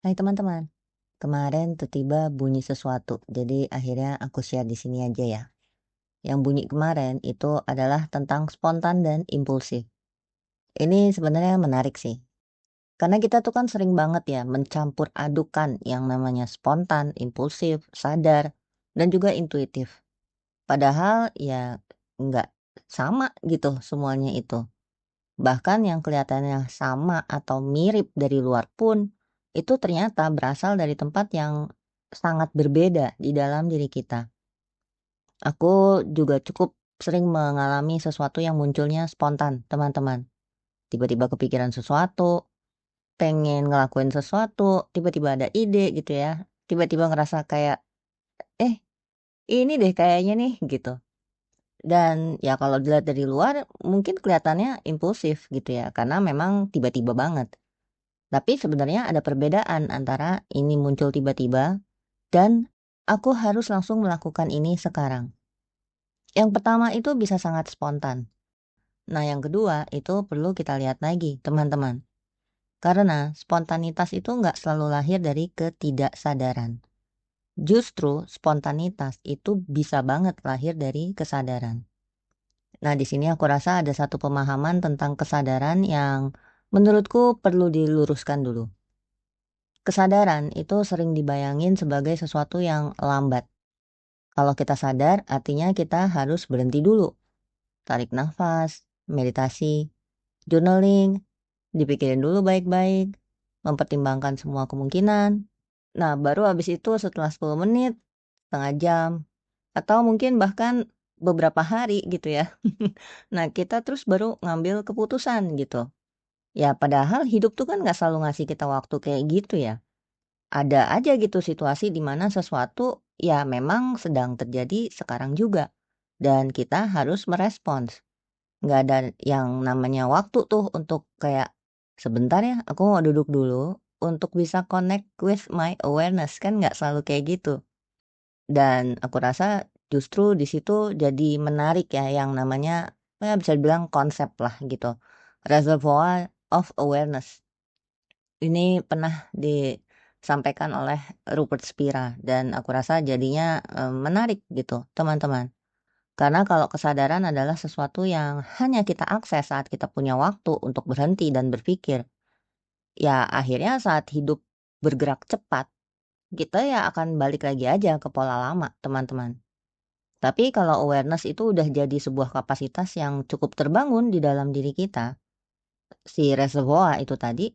Hai teman-teman, kemarin tiba-tiba bunyi sesuatu, jadi akhirnya aku share di sini aja ya. Yang bunyi kemarin itu adalah tentang spontan dan impulsif. Ini sebenarnya menarik sih, karena kita tuh kan sering banget ya mencampur adukan yang namanya spontan, impulsif, sadar, dan juga intuitif. Padahal ya nggak sama gitu semuanya itu. Bahkan yang kelihatannya sama atau mirip dari luar pun, itu ternyata berasal dari tempat yang sangat berbeda di dalam diri kita. Aku juga cukup sering mengalami sesuatu yang munculnya spontan, teman-teman. Tiba-tiba kepikiran sesuatu, pengen ngelakuin sesuatu, tiba-tiba ada ide gitu ya. Tiba-tiba ngerasa kayak, eh ini deh kayaknya nih gitu. Dan ya kalau dilihat dari luar mungkin kelihatannya impulsif gitu ya, karena memang tiba-tiba banget. Tapi sebenarnya ada perbedaan antara ini muncul tiba-tiba dan aku harus langsung melakukan ini sekarang. Yang pertama itu bisa sangat spontan. Nah, yang kedua itu perlu kita lihat lagi, teman-teman. Karena spontanitas itu nggak selalu lahir dari ketidaksadaran. Justru spontanitas itu bisa banget lahir dari kesadaran. Nah, di sini aku rasa ada satu pemahaman tentang kesadaran yang menurutku perlu diluruskan dulu. Kesadaran itu sering dibayangin sebagai sesuatu yang lambat. Kalau kita sadar, artinya kita harus berhenti dulu. Tarik nafas, meditasi, journaling, dipikirin dulu baik-baik, mempertimbangkan semua kemungkinan. Nah, baru habis itu setelah 10 menit, setengah jam, atau mungkin bahkan beberapa hari gitu ya. Nah, kita terus baru ngambil keputusan gitu. Ya, padahal hidup tuh kan nggak selalu ngasih kita waktu kayak gitu ya. Ada aja gitu situasi di mana sesuatu ya memang sedang terjadi sekarang juga. Dan kita harus merespons. Nggak ada yang namanya waktu tuh untuk kayak, "Sebentar ya, aku mau duduk dulu untuk bisa connect with my awareness." Kan nggak selalu kayak gitu. Dan aku rasa justru di situ jadi menarik ya yang namanya, ya bisa dibilang konsep lah gitu, reservoir of awareness. Ini pernah disampaikan oleh Rupert Spira dan aku rasa jadinya, menarik gitu teman-teman. Karena kalau kesadaran adalah sesuatu yang hanya kita akses saat kita punya waktu untuk berhenti dan berpikir, ya akhirnya saat hidup bergerak cepat, kita ya akan balik lagi aja ke pola lama teman-teman. Tapi kalau awareness itu udah jadi sebuah kapasitas yang cukup terbangun di dalam diri kita, si reservoir itu tadi,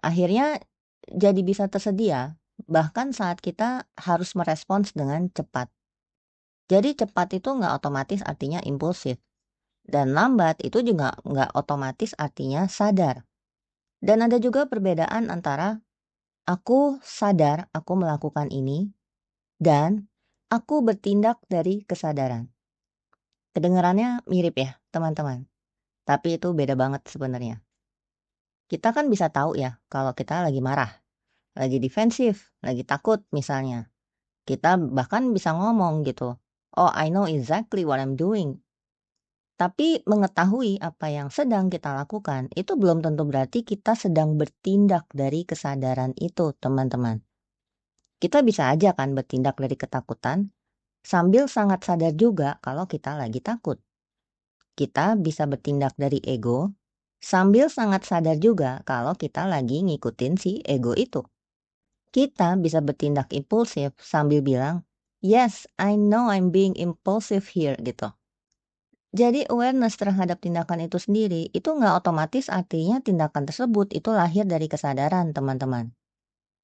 akhirnya jadi bisa tersedia, bahkan saat kita harus merespons dengan cepat. Jadi cepat itu nggak otomatis artinya impulsif. Dan lambat itu juga nggak otomatis artinya sadar. Dan ada juga perbedaan antara aku sadar aku melakukan ini dan aku bertindak dari kesadaran. Kedengarannya mirip ya teman-teman, tapi itu beda banget sebenarnya. Kita kan bisa tahu ya kalau kita lagi marah, lagi defensif, lagi takut misalnya. Kita bahkan bisa ngomong gitu, "Oh, I know exactly what I'm doing." Tapi mengetahui apa yang sedang kita lakukan itu belum tentu berarti kita sedang bertindak dari kesadaran itu, teman-teman. Kita bisa aja kan bertindak dari ketakutan sambil sangat sadar juga kalau kita lagi takut. Kita bisa bertindak dari ego sambil sangat sadar juga kalau kita lagi ngikutin si ego itu. Kita bisa bertindak impulsif sambil bilang, "Yes, I know I'm being impulsive here," gitu. Jadi awareness terhadap tindakan itu sendiri, itu nggak otomatis artinya tindakan tersebut itu lahir dari kesadaran, teman-teman.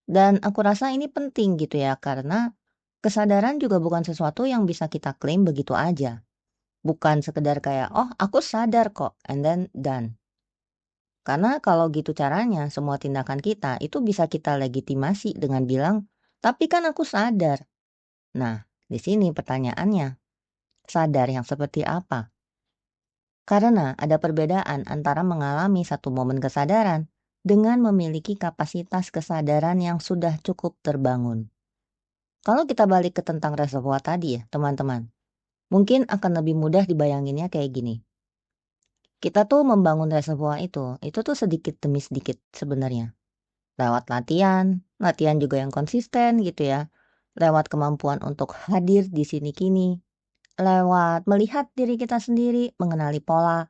Dan aku rasa ini penting gitu ya, karena kesadaran juga bukan sesuatu yang bisa kita klaim begitu aja. Bukan sekedar kayak, oh aku sadar kok, and then done. Karena kalau gitu caranya, semua tindakan kita itu bisa kita legitimasi dengan bilang, tapi kan aku sadar. Nah, di sini pertanyaannya, sadar yang seperti apa? Karena ada perbedaan antara mengalami satu momen kesadaran dengan memiliki kapasitas kesadaran yang sudah cukup terbangun. Kalau kita balik ke tentang reservoir tadi ya, teman-teman, mungkin akan lebih mudah dibayanginnya kayak gini. Kita tuh membangun reservoir itu tuh sedikit demi sedikit sebenarnya. Lewat latihan, latihan juga yang konsisten gitu ya, lewat kemampuan untuk hadir di sini kini, lewat melihat diri kita sendiri, mengenali pola,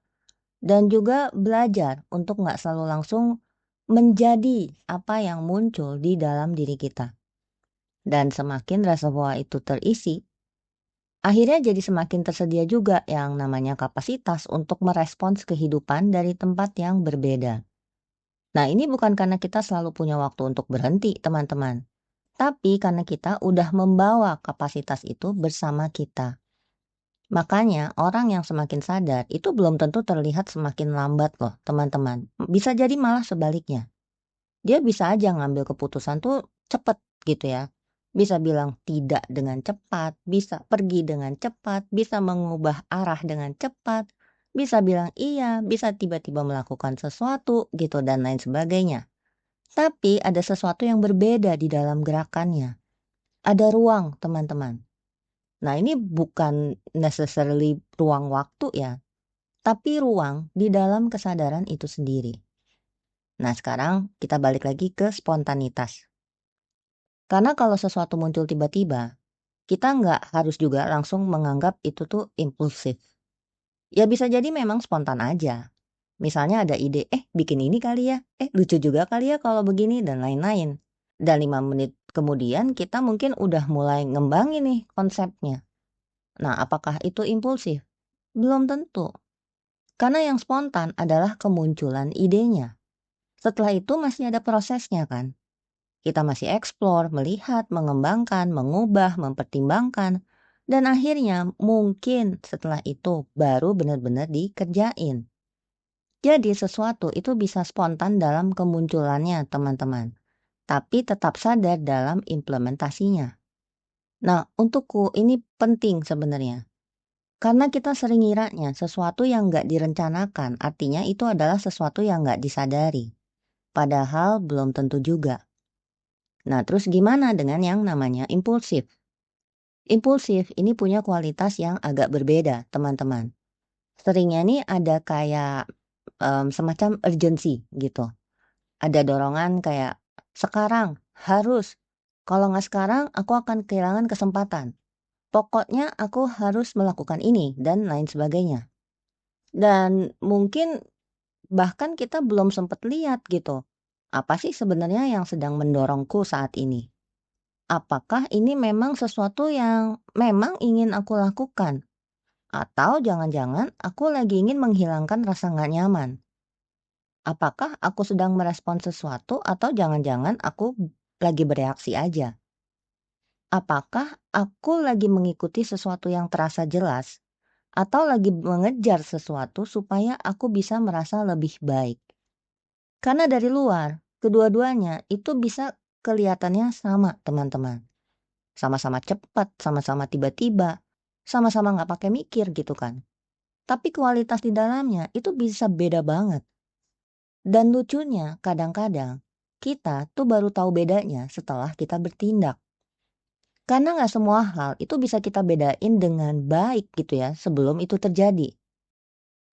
dan juga belajar untuk nggak selalu langsung menjadi apa yang muncul di dalam diri kita. Dan semakin reservoir itu terisi, akhirnya jadi semakin tersedia juga yang namanya kapasitas untuk merespons kehidupan dari tempat yang berbeda. Nah, ini bukan karena kita selalu punya waktu untuk berhenti, teman-teman. Tapi karena kita udah membawa kapasitas itu bersama kita. Makanya orang yang semakin sadar itu belum tentu terlihat semakin lambat loh, teman-teman. Bisa jadi malah sebaliknya. Dia bisa aja ngambil keputusan tuh cepet gitu ya. Bisa bilang tidak dengan cepat, bisa pergi dengan cepat, bisa mengubah arah dengan cepat, bisa bilang iya, bisa tiba-tiba melakukan sesuatu gitu dan lain sebagainya. Tapi ada sesuatu yang berbeda di dalam gerakannya. Ada ruang, teman-teman. Nah, ini bukan necessarily ruang waktu ya, tapi ruang di dalam kesadaran itu sendiri. Nah, sekarang kita balik lagi ke spontanitas. Karena kalau sesuatu muncul tiba-tiba, kita nggak harus juga langsung menganggap itu tuh impulsif. Ya bisa jadi memang spontan aja. Misalnya ada ide, bikin ini kali ya, lucu juga kali ya kalau begini dan lain-lain. Dan 5 menit kemudian kita mungkin udah mulai ngembangin nih konsepnya. Nah, apakah itu impulsif? Belum tentu. Karena yang spontan adalah kemunculan idenya. Setelah itu masih ada prosesnya kan. Kita masih explore, melihat, mengembangkan, mengubah, mempertimbangkan. Dan akhirnya mungkin setelah itu baru benar-benar dikerjain. Jadi sesuatu itu bisa spontan dalam kemunculannya teman-teman. Tapi tetap sadar dalam implementasinya. Nah, untukku ini penting sebenarnya. Karena kita sering ngiranya sesuatu yang nggak direncanakan, artinya itu adalah sesuatu yang nggak disadari. Padahal belum tentu juga. Nah, terus gimana dengan yang namanya impulsif? Impulsif ini punya kualitas yang agak berbeda, teman-teman. Seringnya nih ada kayak semacam urgency gitu. Ada dorongan kayak sekarang, harus. Kalau nggak sekarang, aku akan kehilangan kesempatan. Pokoknya aku harus melakukan ini dan lain sebagainya. Dan mungkin bahkan kita belum sempat lihat gitu. Apa sih sebenarnya yang sedang mendorongku saat ini? Apakah ini memang sesuatu yang memang ingin aku lakukan? Atau jangan-jangan aku lagi ingin menghilangkan rasa nggak nyaman? Apakah aku sedang merespon sesuatu atau jangan-jangan aku lagi bereaksi aja? Apakah aku lagi mengikuti sesuatu yang terasa jelas atau lagi mengejar sesuatu supaya aku bisa merasa lebih baik? Karena dari luar, kedua-duanya itu bisa kelihatannya sama, teman-teman. Sama-sama cepat, sama-sama tiba-tiba, sama-sama nggak pakai mikir gitu kan. Tapi kualitas di dalamnya itu bisa beda banget. Dan lucunya kadang-kadang kita tuh baru tahu bedanya setelah kita bertindak. Karena nggak semua hal itu bisa kita bedain dengan baik gitu ya sebelum itu terjadi.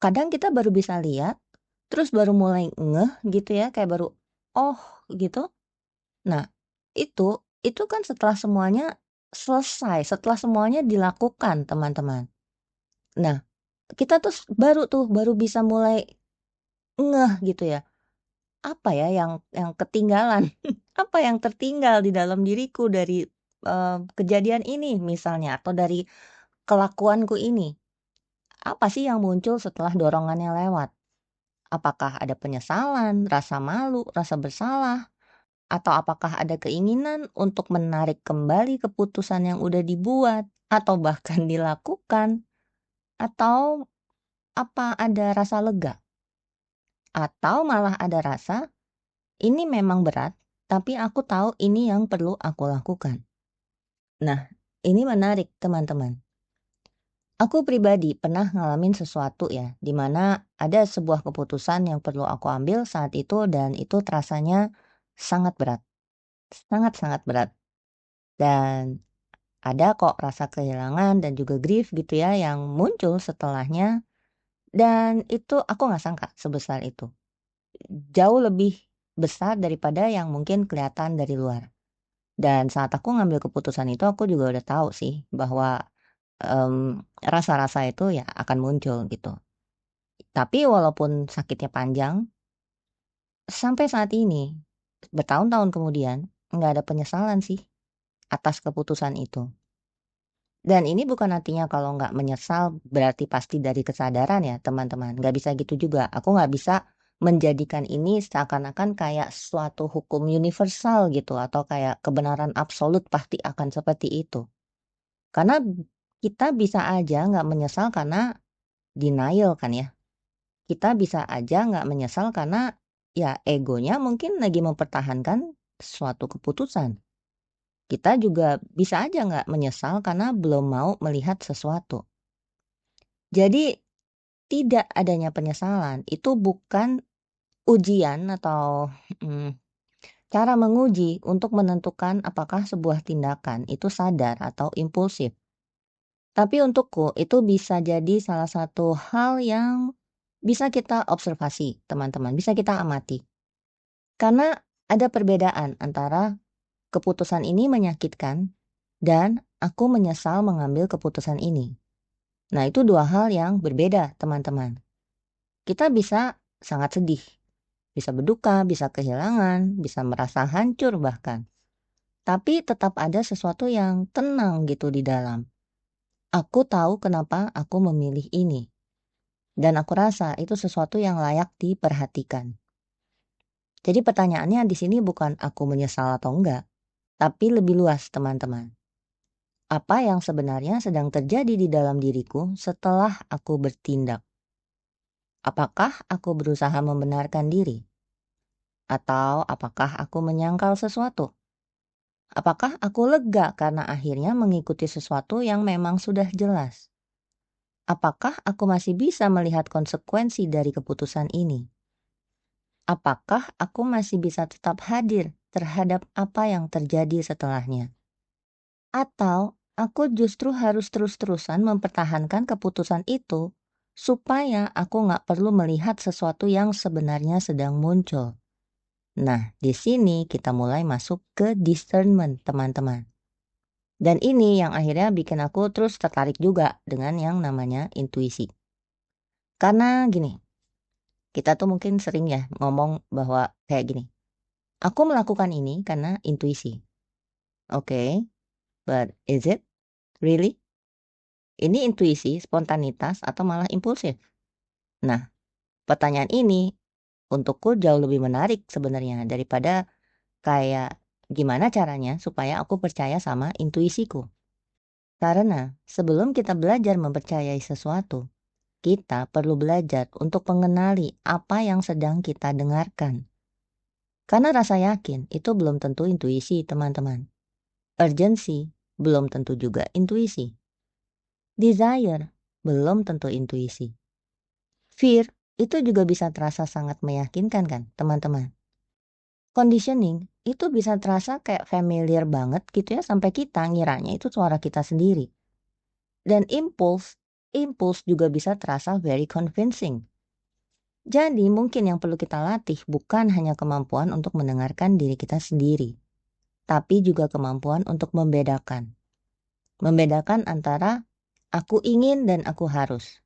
Kadang kita baru bisa lihat, terus baru mulai ngeh gitu ya, kayak baru, oh gitu. Nah, itu kan setelah semuanya selesai, setelah semuanya dilakukan, teman-teman. Nah, kita baru bisa mulai ngeh gitu ya. Apa ya yang ketinggalan? Apa yang tertinggal di dalam diriku dari kejadian ini misalnya atau dari kelakuanku ini? Apa sih yang muncul setelah dorongannya lewat? Apakah ada penyesalan, rasa malu, rasa bersalah? Atau apakah ada keinginan untuk menarik kembali keputusan yang udah dibuat atau bahkan dilakukan? Atau apa ada rasa lega? Atau malah ada rasa ini memang berat, tapi aku tahu ini yang perlu aku lakukan. Nah, ini menarik teman-teman. Aku pribadi pernah ngalamin sesuatu ya, di mana ada sebuah keputusan yang perlu aku ambil saat itu dan itu terasanya sangat berat. Sangat-sangat berat. Dan ada kok rasa kehilangan dan juga grief gitu ya yang muncul setelahnya dan itu aku nggak sangka sebesar itu. Jauh lebih besar daripada yang mungkin kelihatan dari luar. Dan saat aku ngambil keputusan itu aku juga udah tahu sih bahwa, rasa-rasa itu ya akan muncul gitu. Tapi walaupun sakitnya panjang, sampai saat ini, bertahun-tahun kemudian, nggak ada penyesalan sih atas keputusan itu. Dan ini bukan artinya kalau nggak menyesal berarti pasti dari kesadaran ya teman-teman, nggak bisa gitu juga. Aku nggak bisa menjadikan ini seakan-akan kayak suatu hukum universal gitu atau kayak kebenaran absolut pasti akan seperti itu. Karena kita bisa aja nggak menyesal karena denial kan ya. Kita bisa aja nggak menyesal karena ya egonya mungkin lagi mempertahankan suatu keputusan. Kita juga bisa aja nggak menyesal karena belum mau melihat sesuatu. Jadi tidak adanya penyesalan itu bukan ujian atau cara menguji untuk menentukan apakah sebuah tindakan itu sadar atau impulsif. Tapi untukku itu bisa jadi salah satu hal yang bisa kita observasi, teman-teman, bisa kita amati. Karena ada perbedaan antara keputusan ini menyakitkan dan aku menyesal mengambil keputusan ini. Nah, itu dua hal yang berbeda, teman-teman. Kita bisa sangat sedih, bisa berduka, bisa kehilangan, bisa merasa hancur bahkan. Tapi tetap ada sesuatu yang tenang gitu di dalam. Aku tahu kenapa aku memilih ini. Dan aku rasa itu sesuatu yang layak diperhatikan. Jadi pertanyaannya di sini bukan aku menyesal atau enggak, tapi lebih luas, teman-teman. Apa yang sebenarnya sedang terjadi di dalam diriku setelah aku bertindak? Apakah aku berusaha membenarkan diri? Atau apakah aku menyangkal sesuatu? Apakah aku lega karena akhirnya mengikuti sesuatu yang memang sudah jelas? Apakah aku masih bisa melihat konsekuensi dari keputusan ini? Apakah aku masih bisa tetap hadir terhadap apa yang terjadi setelahnya? Atau aku justru harus terus-terusan mempertahankan keputusan itu supaya aku nggak perlu melihat sesuatu yang sebenarnya sedang muncul. Nah, di sini kita mulai masuk ke discernment, teman-teman. Dan ini yang akhirnya bikin aku terus tertarik juga dengan yang namanya intuisi. Karena gini, kita tuh mungkin sering ya ngomong bahwa kayak gini, aku melakukan ini karena intuisi. Oke, but is it really? Ini intuisi, spontanitas, atau malah impulsif? Nah, pertanyaan ini untukku jauh lebih menarik sebenarnya daripada kayak gimana caranya supaya aku percaya sama intuisiku. Karena sebelum kita belajar mempercayai sesuatu, kita perlu belajar untuk mengenali apa yang sedang kita dengarkan. Karena rasa yakin itu belum tentu intuisi, teman-teman. Urgency belum tentu juga intuisi. Desire belum tentu intuisi. Fear itu juga bisa terasa sangat meyakinkan kan, teman-teman. Conditioning itu bisa terasa kayak familiar banget gitu ya sampai kita ngiranya itu suara kita sendiri. Dan impulse juga bisa terasa very convincing. Jadi mungkin yang perlu kita latih bukan hanya kemampuan untuk mendengarkan diri kita sendiri, tapi juga kemampuan untuk membedakan. Membedakan antara aku ingin dan aku harus.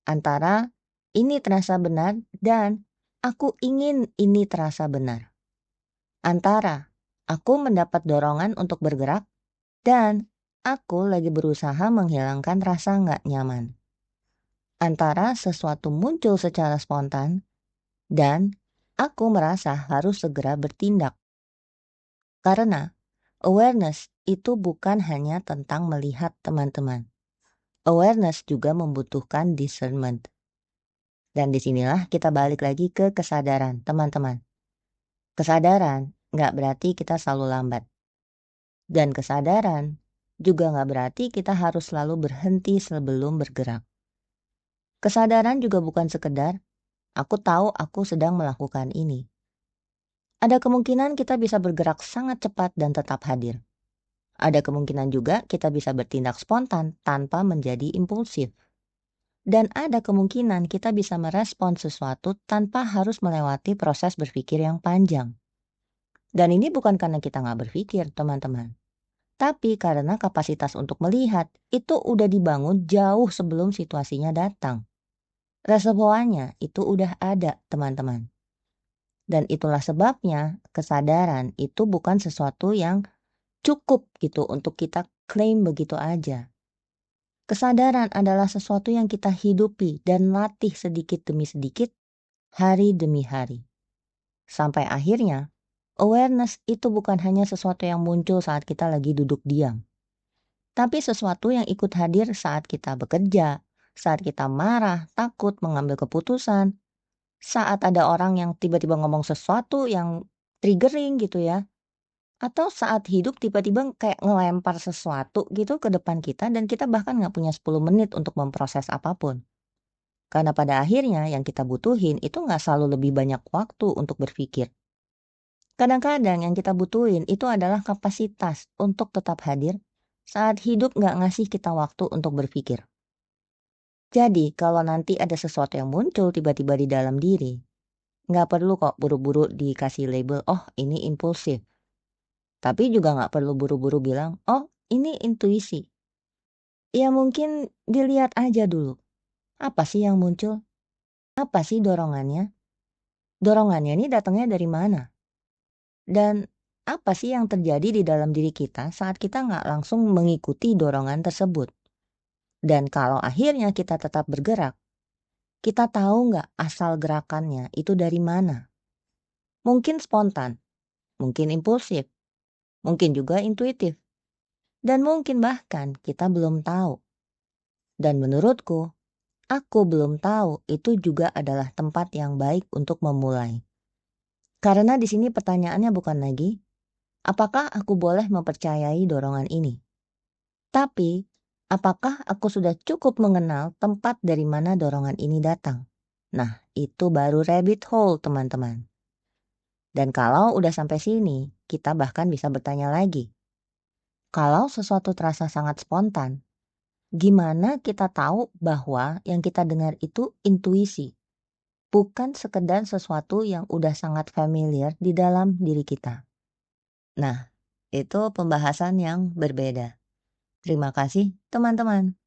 Antara ini terasa benar dan aku ingin ini terasa benar. Antara aku mendapat dorongan untuk bergerak dan aku lagi berusaha menghilangkan rasa nggak nyaman. Antara sesuatu muncul secara spontan dan aku merasa harus segera bertindak. Karena awareness itu bukan hanya tentang melihat, teman-teman. Awareness juga membutuhkan discernment. Dan disinilah kita balik lagi ke kesadaran, teman-teman. Kesadaran nggak berarti kita selalu lambat. Dan kesadaran juga nggak berarti kita harus selalu berhenti sebelum bergerak. Kesadaran juga bukan sekedar, aku tahu aku sedang melakukan ini. Ada kemungkinan kita bisa bergerak sangat cepat dan tetap hadir. Ada kemungkinan juga kita bisa bertindak spontan tanpa menjadi impulsif. Dan ada kemungkinan kita bisa merespon sesuatu tanpa harus melewati proses berpikir yang panjang. Dan ini bukan karena kita nggak berpikir, teman-teman. Tapi karena kapasitas untuk melihat itu udah dibangun jauh sebelum situasinya datang. Reservoirnya itu udah ada, teman-teman. Dan itulah sebabnya kesadaran itu bukan sesuatu yang cukup gitu untuk kita klaim begitu aja. Kesadaran adalah sesuatu yang kita hidupi dan latih sedikit demi sedikit, hari demi hari. Sampai akhirnya, awareness itu bukan hanya sesuatu yang muncul saat kita lagi duduk diam. Tapi sesuatu yang ikut hadir saat kita bekerja, saat kita marah, takut, mengambil keputusan, saat ada orang yang tiba-tiba ngomong sesuatu yang triggering gitu ya. Atau saat hidup tiba-tiba kayak ngelempar sesuatu gitu ke depan kita dan kita bahkan nggak punya 10 menit untuk memproses apapun. Karena pada akhirnya yang kita butuhin itu nggak selalu lebih banyak waktu untuk berpikir. Kadang-kadang yang kita butuhin itu adalah kapasitas untuk tetap hadir saat hidup nggak ngasih kita waktu untuk berpikir. Jadi kalau nanti ada sesuatu yang muncul tiba-tiba di dalam diri, nggak perlu kok buru-buru dikasih label, oh ini impulsif. Tapi juga nggak perlu buru-buru bilang, oh ini intuisi. Ya mungkin dilihat aja dulu, apa sih yang muncul? Apa sih dorongannya? Dorongannya ini datangnya dari mana? Dan apa sih yang terjadi di dalam diri kita saat kita nggak langsung mengikuti dorongan tersebut? Dan kalau akhirnya kita tetap bergerak, kita tahu nggak asal gerakannya itu dari mana? Mungkin spontan, mungkin impulsif, mungkin juga intuitif, dan mungkin bahkan kita belum tahu. Dan menurutku, aku belum tahu itu juga adalah tempat yang baik untuk memulai. Karena di sini pertanyaannya bukan lagi, apakah aku boleh mempercayai dorongan ini? Tapi, apakah aku sudah cukup mengenal tempat dari mana dorongan ini datang? Nah, itu baru rabbit hole, teman-teman. Dan kalau udah sampai sini, kita bahkan bisa bertanya lagi. Kalau sesuatu terasa sangat spontan, gimana kita tahu bahwa yang kita dengar itu intuisi? Bukan sekedar sesuatu yang udah sangat familiar di dalam diri kita. Nah, itu pembahasan yang berbeda. Terima kasih, teman-teman.